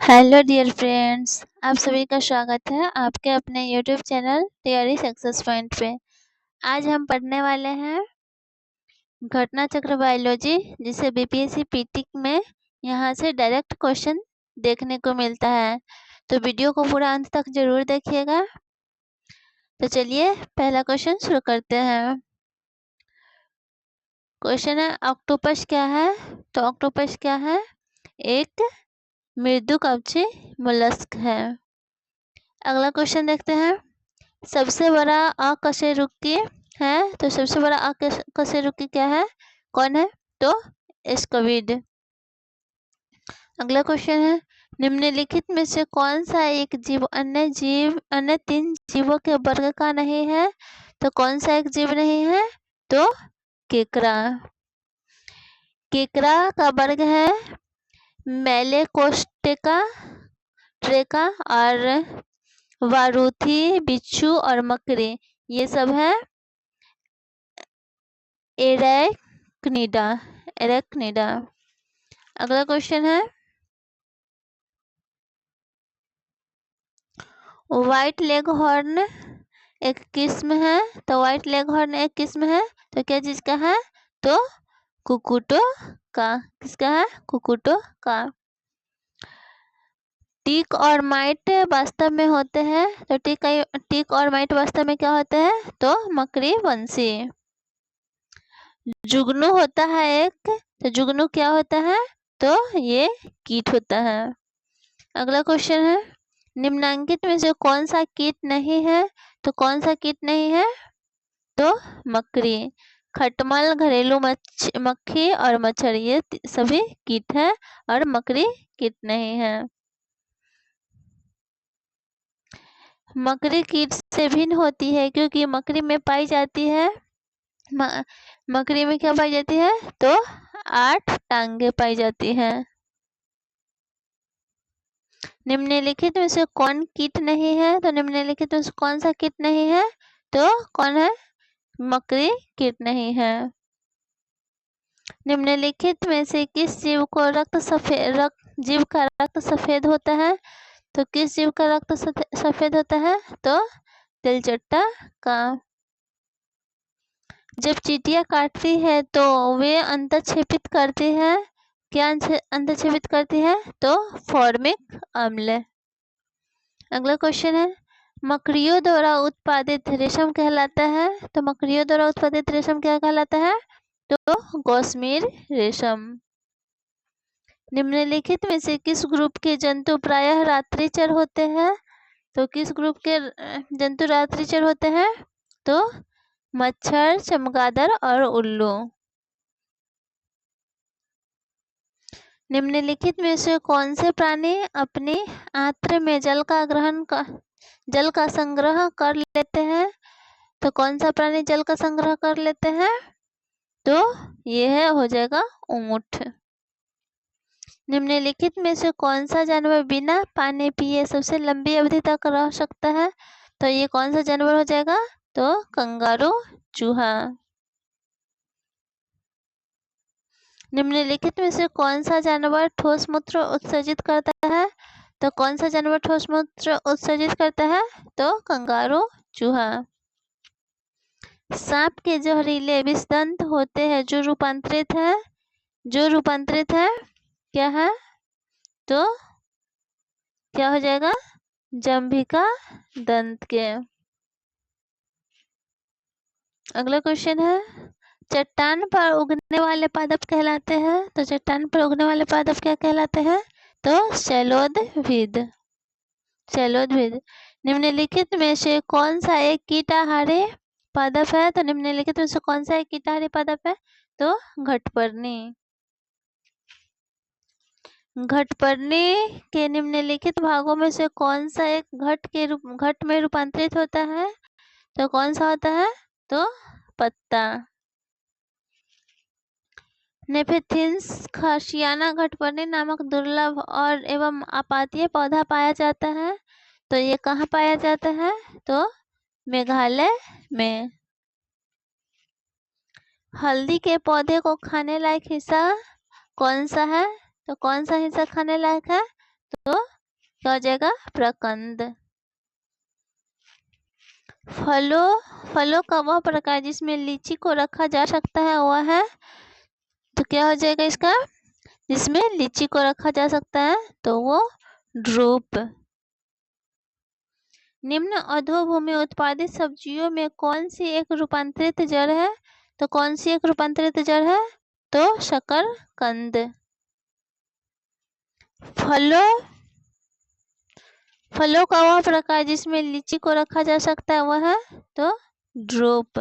Hello dear friends, आप सभी का स्वागत है आपके अपने YouTube channel theory success point पे। आज हम पढ़ने वाले हैं घटना चक्र बायोलॉजी, जिसे बीपीएससी पीटी में यहाँ से डायरेक्ट क्वेश्चन देखने को मिलता है। तो वीडियो को पूरा अंत तक जरूर देखिएगा। तो चलिए पहला क्वेश्चन शुरू करते हैं। क्वेश्चन है, ऑक्टोपस क्या है? तो ऑक्टोपस क्या है? एक मृदुकवची मोलस्क है। अगला क्वेश्चन देखते हैं, सबसे बड़ा अकशेरुकी है। तो सबसे बड़ा अकशेरुकी क्या है, कौन है? तो स्क्विड। अगला क्वेश्चन है, निम्नलिखित में से कौन सा एक जीव अन्य तीन जीवों के वर्ग का नहीं है? तो कौन सा एक जीव नहीं है? तो केकड़ा। केकड़ा का वर्ग है मेलेकोस्टेका, ट्रेका और वारूथी, बिच्छू और मकड़ी, ये सब है एरेक्निडा। अगला क्वेश्चन है, व्हाइट लेग हॉर्न एक किस्म है। तो व्हाइट लेग हॉर्न एक किस्म है, तो क्या चीज का है? तो कुकुटो का। किसका है? कुकुटो का। टिक और माइट वास्तव में होते हैं। तो टिक और माइट वास्तव में क्या होते हैं? तो मकड़ी वंशी। जुगनू होता है एक, तो जुगनू क्या होता है? तो ये कीट होता है। अगला क्वेश्चन है, निम्नांकित में से कौन सा कीट नहीं है? तो कौन सा कीट नहीं है? तो मकड़ी। खटमल, घरेलू मक्खी और मच्छर, ये सभी कीट है और मकड़ी कीट नहीं है। मकड़ी कीट से भिन्न होती है क्योंकि मकड़ी में पाई जाती है मकड़ी में क्या पाई जाती है? तो 8 टांगे पाई जाती हैं। निम्नलिखित में से कौन कीट नहीं है? तो निम्नलिखित में से कौन सा कीट नहीं है? तो कौन है? मकड़ी कीट नहीं है। निम्नलिखित में से किस जीव का रक्त सफेद होता है? तो किस जीव का रक्त सफेद होता है? तो तिलचट्टा का। जब चींटियां काटती है तो वे अंतःक्षेपित करती है। क्या अंतःक्षेपित करती है? तो फॉर्मिक अम्ल। अगला क्वेश्चन है, मकड़ियों द्वारा उत्पादित रेशम कहलाता है। तो मकड़ियों द्वारा उत्पादित रेशम क्या कहलाता है? तो कश्मीर रेशम। निम्नलिखित में से किस ग्रुप के जंतु प्रायः रात्रिचर होते हैं? तो किस ग्रुप के जंतु रात्रिचर होते हैं? तो मच्छर, चमगादड़ और उल्लू। निम्नलिखित में से कौन से प्राणी अपने आंत्र में जल का संग्रह कर लेते हैं? तो कौन सा प्राणी जल का संग्रह कर लेते हैं? तो यह हो जाएगा ऊंट। निम्नलिखित में से कौन सा जानवर बिना पानी पिए सबसे लंबी अवधि तक रह सकता है? तो ये कौन सा जानवर हो जाएगा? तो कंगारू, चूहा। निम्नलिखित में से कौन सा जानवर ठोस मूत्र उत्सर्जित करता है? तो कौन सा जानवर ठोस मूत्र उत्सर्जित करता है? तो कंगारू, चूहा। सांप के जहरीले विषदंत होते हैं जो रूपांतरित है क्या है? तो क्या हो जाएगा? जंभिका दंत के। अगला क्वेश्चन है, चट्टान पर उगने वाले पादप कहलाते हैं। तो चट्टान पर उगने वाले पादप क्या कहलाते हैं? तो शैलोदभिद। निम्नलिखित में से कौन सा एक कीटाहारी पादप है? तो निम्नलिखित में से कौन सा एक कीटाहारी पादप है? तो घटपर्णी। घटपर्णी के निम्नलिखित भागों में से कौन सा एक घट में रूपांतरित होता है? तो कौन सा होता है? तो पत्ता। नेफेथिन्स खासियाना घटपर्णी नामक दुर्लभ और एवं आपातीय पौधा पाया जाता है। तो ये कहाँ पाया जाता है? तो मेघालय में। हल्दी के पौधे को खाने लायक हिस्सा कौन सा है? तो कौन सा हिस्सा खाने लायक है? तो क्या हो जाएगा? प्रकंद। फलों का वह प्रकार जिसमें लीची को रखा जा सकता है वह है, तो क्या हो जाएगा इसका? जिसमें लीची को रखा जा सकता है तो वो ड्रूप। निम्न अधोभूमि उत्पादित सब्जियों में कौन सी एक रूपांतरित जड़ है? तो कौन सी एक रूपांतरित जड़ है? तो शकरकंद। फलों का वह प्रकार जिसमें लीची को रखा जा सकता है वह है, तो ड्रूप।